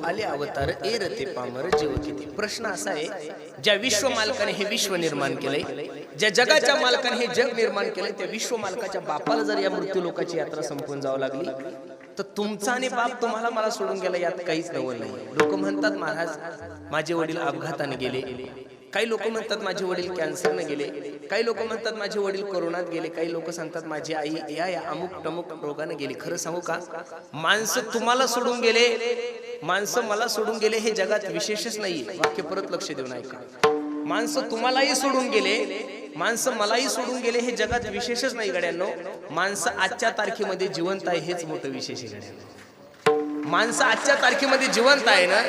आले अवतार ए रते पामर जीव किती. प्रश्न असा आहे, ज्या विश्व मालकाने हे विश्व निर्माण केलंय, ज्या जगाच्या मालकाने हे जग निर्माण केलंय, त्या विश्व मालकाच्या बापाला जर या मृत्यू लोकाची यात्रा संपून जावं लागली तर तुमचा आणि बाप तुम्हाला मला सोडून गेला यात काहीच नवल नाही. लोक म्हणतात महाराज माझे वडील अपघाताने गेले, काही लोक म्हणतात माझे वडील कॅन्सरने गेले, काही लोक म्हणतात माझे वडील कोरोनात गेले, काही लोक सांगतात माझी आई या अमुक टमुक रोगाने गेली. खरं सांगू का, माणसं तुम्हाला सोडून गेले, माणसं मला सोडून गेले हे जगात विशेषच नाहीये. वाक्य परत लक्ष देऊन ऐका. माणसं तुम्हालाही सोडून गेले, माणसं मलाही सोडून गेले हे जगात विशेषच नाही गड्यांनो. माणसं आजच्या तारखेमध्ये जिवंत आहे हेच मोठं विशेष आहे गड्यांनो. माणसं आजच्या तारखेमध्ये जिवंत आहे ना.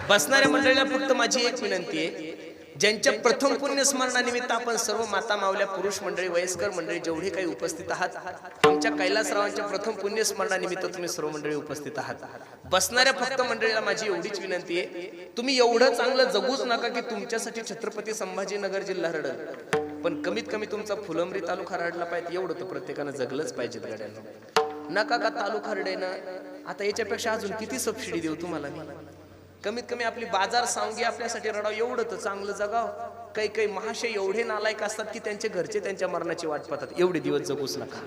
बसणाऱ्या मंडळीला फक्त माझी एक विनंती आहे, ज्यांच्या प्रथम पुण्य स्मरणानिमित्त आपण सर्व माता मावल्या, पुरुष मंडळी, वयस्कर मंडळी जेवढे काही उपस्थित आहात, आमच्या कैलासरावांच्या प्रथम पुण्य स्मरणानिमित्त तुम्ही सर्व मंडळी उपस्थित आहात. बसणाऱ्या फक्त मंडळीला माझी एवढीच विनंती आहे, तुम्ही एवढं चांगलं जगूच नका की तुमच्यासाठी छत्रपती संभाजीनगर जिल्हा रडल, पण कमीत कमी तुमचा फुलंब्री तालुका रडला पाहिजे एवढं तर प्रत्येकानं जगलंच पाहिजे गाड्यांना. नका का तालुका रडेना. आता याच्यापेक्षा अजून किती सबसिडी देऊ तुम्हाला मी. कमीत कमी आपली बाजार सांगी आपल्यासाठी रडाव एवढं तर चांगलं जगाव. काही काही महाशय एवढे नालायक असतात की त्यांचे घरचे त्यांच्या मरणाची वाट पाहतात. एवढे दिवस जगूच नका.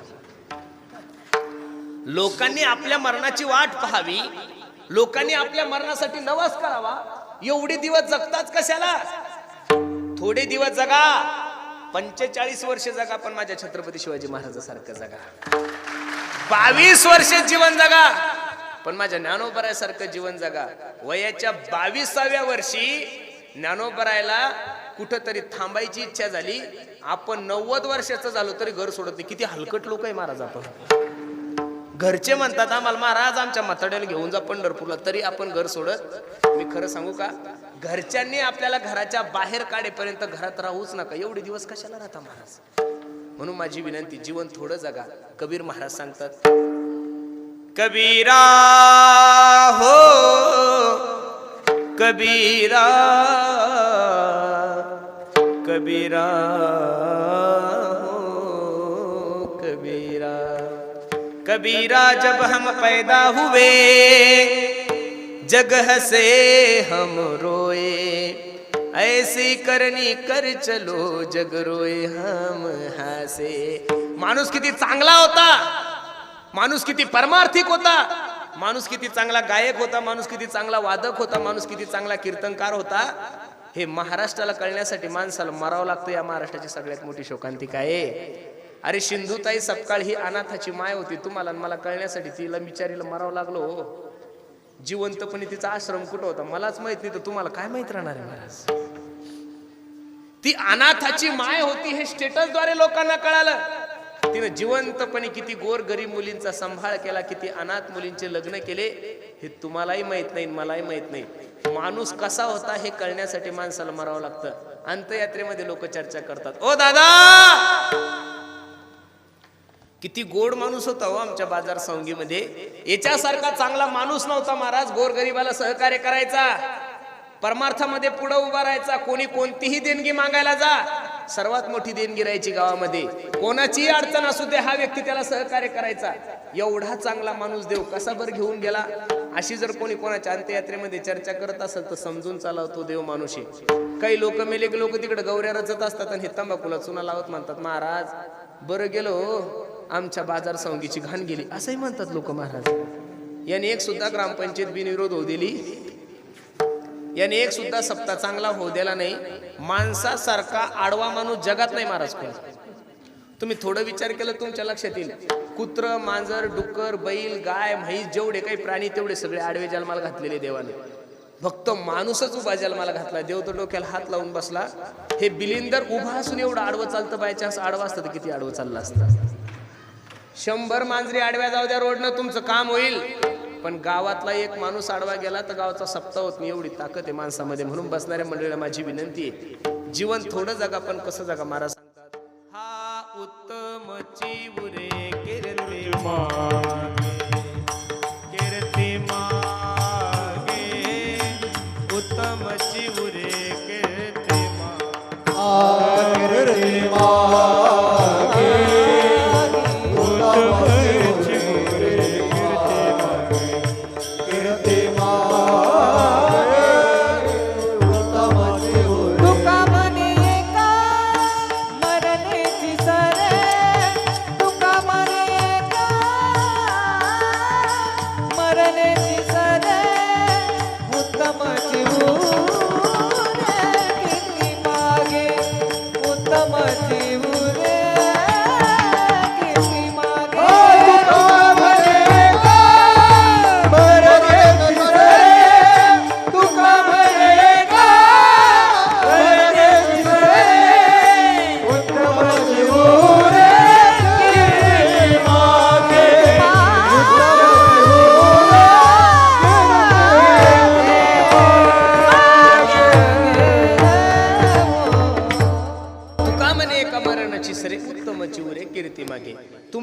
लोकांनी आपल्या मरणाची वाट पाहावी, लोकांनी आपल्या मरणासाठी नवस करावा. एवढे दिवस जगताच कशाला. थोडे दिवस जगा, 45 वर्ष जगा, पण माझ्या छत्रपती शिवाजी महाराजांसारखं जगा. 22 वर्ष जीवन जगा, पण माझ्या ज्ञानोबरायासारखं जीवन जगा. वयाच्या 22व्या वर्षी ज्ञानोबरायला कुठंतरी थांबायची इच्छा झाली. आपण 90 वर्षाचं झालो तरी घर सोडत नाही. किती हलकट लोक आहे महाराज आपण. घरचे म्हणतात आम्हाला महाराज आमच्या म्हाताड्याला घेऊन जा पंढरपूरला, तरी आपण घर सोडत. मी खरं सांगू का, घरच्यांनी आपल्याला घराच्या बाहेर काढेपर्यंत घरात राहूच नका. एवढे दिवस कशाला राहता महाराज. म्हणून माझी विनंती, जीवन थोडं जगा. कबीर महाराज सांगतात, कबीरा हो कबीरा, कबीरा हो कबीरा. कबीरा जब हम पैदा हुए जग हसे हम रोए, ऐसी करनी कर चलो जग रोए हम हसे. माणूस किती चांगला होता, माणूस किती परमार्थिक होता, माणूस किती चांगला गायक होता, माणूस किती चांगला वादक होता, माणूस किती चांगला कीर्तनकार होता, हे महाराष्ट्राला कळण्यासाठी माणसाला मरावं लागतं. या महाराष्ट्राची सगळ्यात मोठी शोकांतिका आहे. अरे सिंधुताई सपकाळ ही अनाथाची माय होती. तुम्हाला मला कळण्यासाठी तिला बिचारीला मरावं लागलो. जिवंतपणे तिचा आश्रम कुठं होता मलाच माहित नाही, तर तुम्हाला काय माहित राहणार आहे महाराज. ती अनाथाची माय होती हे स्टेटसद्वारे लोकांना कळालं. तिनं जिवंतपणे किती गोर गरीब मुलींचा सांभाळ केला, किती अनाथ मुलींचे लग्न केले, हे तुम्हालाही माहित नाही, मलाही माहित नाही. माणूस कसा होता हे कळण्यासाठी माणसाला मरावं लागतं. अंत्ययात्रेमध्ये लोक चर्चा करतात, ओ दादा किती गोड माणूस होता हो आमच्या बाजार सांगीमध्ये. याच्यासारखा चांगला माणूस नव्हता महाराज. गोरगरिबाला सहकार्य करायचा, परमार्थामध्ये पुढे उभा राहायचा. कोणी कोणतीही देणगी मागायला जा, सर्वात मोठी देणगी राहायची गावामध्ये. कोणाची अडचण असू दे हा व्यक्ती त्याला सहकार्य करायचा. एवढा चांगला माणूस देव कसा बर घेऊन गेला. अशी जर कोणी कोणाच्या अंत्ययात्रेमध्ये चर्चा करत असेल तर समजून चालवतो देव माणूस आहे. काही लोक मेले की लोक तिकडे गौऱ्या रचत असतात आणि हे तंबाखूला चुना लावत म्हणतात, महाराज बरं गेलो आमच्या बाजार सांगीची घाण गेली असंही म्हणतात लोक महाराज. याने एक सुद्धा ग्रामपंचायत बिनविरोध होऊ दिली, याने एक सुद्धा सप्ताह चांगला होऊ दिला नाही. माणसासारखा आडवा माणूस जगात नाही महाराज कोण. तुम्ही थोडं विचार केलं तुमच्या लक्षात येईल. कुत्र, मांजर, डुक्कर, बैल, गाय, म्हैस जेवढे काही प्राणी तेवढे सगळे आडवे जन्माला घातलेले देवाने. फक्त माणूसच उभा जन्माला घातला. देव तर डोक्याला हात लावून बसला. हे बिलिंदर उभा असून एवढं आडवं चालतं. बायच्या असं आडवं असतं तर किती आडवं चाललं असतं. 100 मांजरी आडव्या जाऊ द्या रोडनं तुमचं काम होईल, पण गावातला एक माणूस आडवा गेला तर गावाचा सप्ताह होत नाही. एवढी ताकद आहे माणसामध्ये. म्हणून बसणाऱ्या मंडळीला माझी विनंती आहे, जीवन थोडं जगा पण कसं जगा. महाराज सांगतात, हा उत्तम चिवरे कीर्ती मागे, कीर्ती मागे, उत्तम चिवरे कीर्ती मागे, कीर्ती मागे, उत्तम चिवरे कीर्ती मागे, कीर्ती मागे.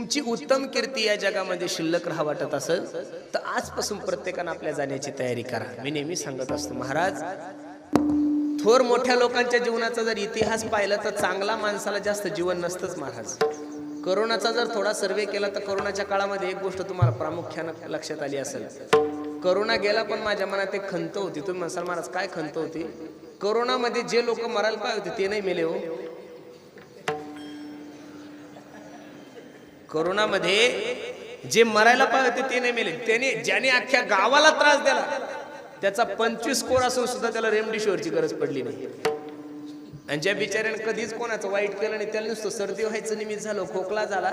तुमची उत्तम कीर्ती या जगामध्ये शिल्लक राहा वाटत असेल तर आजपासून प्रत्येकानं आपल्या जाण्याची तयारी करा. मी नेहमी सांगत असतो महाराज, थोर मोठ्या लोकांच्या जीवनाचा जर इतिहास पाहिला तर चांगला माणसाला जास्त जीवन नसतंच महाराज. कोरोनाचा जर थोडा सर्वे केला तर कोरोनाच्या काळामध्ये एक गोष्ट तुम्हाला प्रामुख्यानं लक्षात आली असेल. कोरोना गेला पण माझ्या मनात एक खंत होती. तुम्ही म्हणसाल महाराज काय खंत होती? कोरोनामध्ये जे लोक मरायला पाहिजे होते ते नाही मेले हो. कोरोनामध्ये जे मरायला पाहिजे होते ते नाही मेले. त्याने ज्याने अख्ख्या गावाला त्रास दिला त्याचा 25 स्कोर असून सुद्धा त्याला रेमडेसिवीरची गरज पडली नाही. आणि ज्या बिचाऱ्याने कधीच कोणाचं वाईट केलं नाही त्याला नुसतं सर्दी व्हायचं निमित्त झालं, खोकला झाला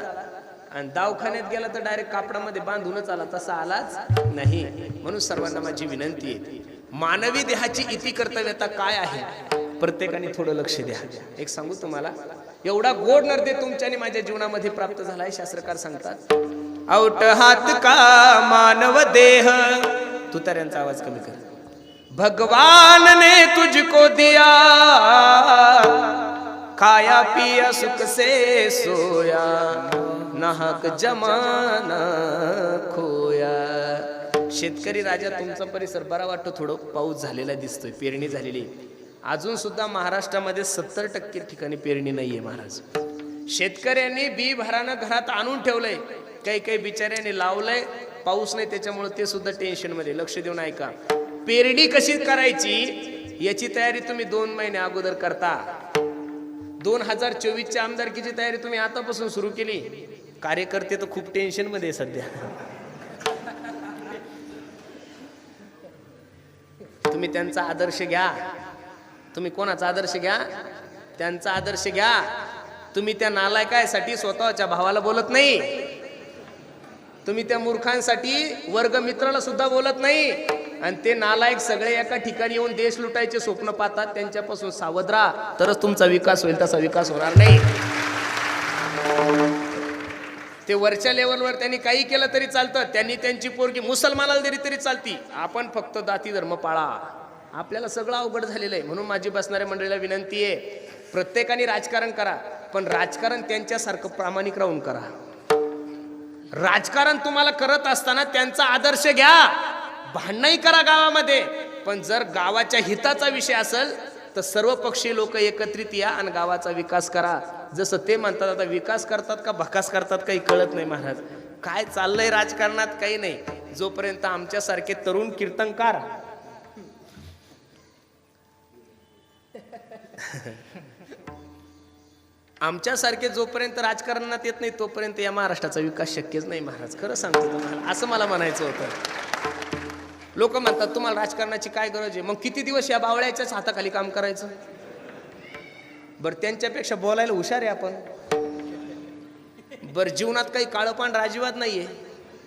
आणि दवाखान्यात गेला तर डायरेक्ट कापडामध्ये बांधूनच आला, तसा आलाच नाही. म्हणून सर्वांना माझी विनंती आहे, मानवी देहाची इति कर्तव्यता काय आहे प्रत्येकाने थोडं लक्ष द्या. एक सांगू तुम्हाला, एवढा गोड नर्दे तुमच्याने माझ्या जीवनामध्ये प्राप्त झालाय. शास्त्रकार सांगतात, औट हात का मानव देह, तुतार्यांचा आवाज कमी कर. भगवान ने तुझको दिया खाया पिया सुख से सोया, नाहक जमाना खोया. शेतकरी राजा तुमचा परिसर बरा वाटतो, थोडं पाऊस झालेला दिसतोय, पेरणी झालेली. अजून सुद्धा महाराष्ट्रामध्ये 70% ठिकाणी पेरणी नाहीये महाराज. शेतकऱ्यांनी बी भरानं घरात आणून ठेवलंय, काही काही बिचाऱ्यांनी लावलंय, पाऊस नाही त्याच्यामुळे ते सुद्धा टेन्शन मध्ये. लक्ष देऊन ऐका, पेरणी कशी करायची याची तयारी तुम्ही 2 महिने अगोदर करता. 2024च्या आमदारकीची तयारी तुम्ही आतापासून सुरू केली. कार्यकर्ते तर खूप टेन्शन मध्ये सध्या. तुम्ही त्यांचा आदर्श घ्या. तुम्ही कोणाचा आदर्श घ्या? त्यांचा आदर्श घ्या. तुम्ही त्या नालायकासाठी स्वतःच्या भावाला बोलत नाही. तुम्ही त्या मूर्खांसाठी वर्ग मित्राला सुद्धा बोलत नाही. आणि ते नालायक सगळे एका ठिकाणी येऊन देश लुटायचे स्वप्न पाहतात. त्यांच्यापासून सावध राहा, तरच तुमचा विकास होईल, तसा विकास होणार नाही. ते वरच्या लेवलवर त्यांनी काही केलं तरी चालतं, त्यांनी त्यांची पोरगी मुसलमानाला दिली तरी चालती. आपण फक्त जाती धर्म पाळा. आपल्याला सगळं अवघड झालेलं आहे. म्हणून माझी बसणाऱ्या मंडळीला विनंती आहे, प्रत्येकाने राजकारण करा, पण राजकारण त्यांच्यासारखं प्रामाणिक राहून करा. राजकारण तुम्हाला करत असताना त्यांचा आदर्श घ्या. भांडणही करा गावामध्ये, पण जर गावाच्या हिताचा विषय असेल तर सर्व पक्षी लोक एकत्रित या आणि गावाचा विकास करा. जसं ते म्हणतात, आता विकास करतात का भकास करतात काही कळत नाही महाराज. काय चाललंय राजकारणात काही नाही. जोपर्यंत आमच्यासारखे तरुण कीर्तनकार आमच्यासारखे जोपर्यंत राजकारणात येत नाही तोपर्यंत या महाराष्ट्राचा विकास शक्यच नाही महाराज. खरं सांगतो तुम्हाला, असं मला म्हणायचं होतं. लोक म्हणतात तुम्हाला राजकारणाची काय गरज आहे, मग किती दिवस या बावळ्याच्याच हाताखाली काम करायचं? बरं, त्यांच्यापेक्षा बोलायला हुशार आहे आपण. बरं, जीवनात काही काळोपान राजीवात नाहीये.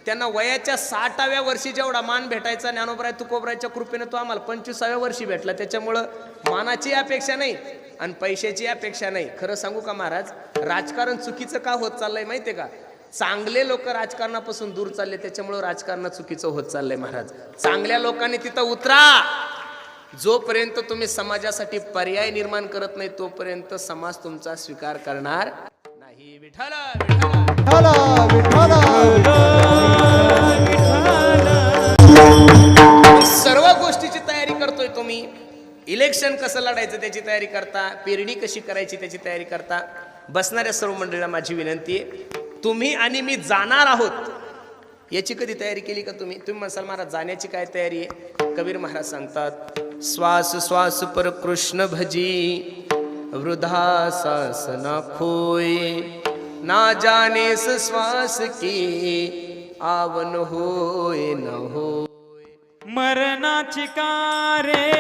त्यांना वयाच्या 60व्या वर्षी जेवढा मान भेटायचा ज्ञानोबराय तुकोबरायच्या कृपेने तो आम्हाला 25व्या वर्षी भेटला. त्याच्यामुळं मानाची अपेक्षा नाही आणि पैशाची अपेक्षा नाही. खरं सांगू का महाराज, राजकारण चुकीचं का होत चाललंय माहितीये का? चांगले लोक राजकारणापासून दूर चालले, त्याच्यामुळे राजकारण चुकीचं होत चाललंय महाराज. चांगल्या लोकांनी तिथं उतरा. जोपर्यंत तुम्ही समाजासाठी पर्याय निर्माण करत नाही तोपर्यंत समाज तुमचा स्वीकार करणार नाही. विठ्ठल सर्व गोष्टीची तयारी करतोय तुम्ही. इलेक्शन कसं लढायचं त्याची तयारी करता, पेरणी कशी करायची त्याची तयारी करता. बसणाऱ्या सर्व मंडळीला माझी विनंती आहे, तुम्ही आणि मी जाणार आहोत याची कधी तयारी केली का तुम्ही? तुम्ही म्हणसाल महाराज जाण्याची काय तयारी आहे? कबीर महाराज सांगतात, श्वास श्वास पर कृष्ण भजी, वृद्धा सास ना खोय, ना जानेस श्वास की आवन होय न होय. मरणाची का रे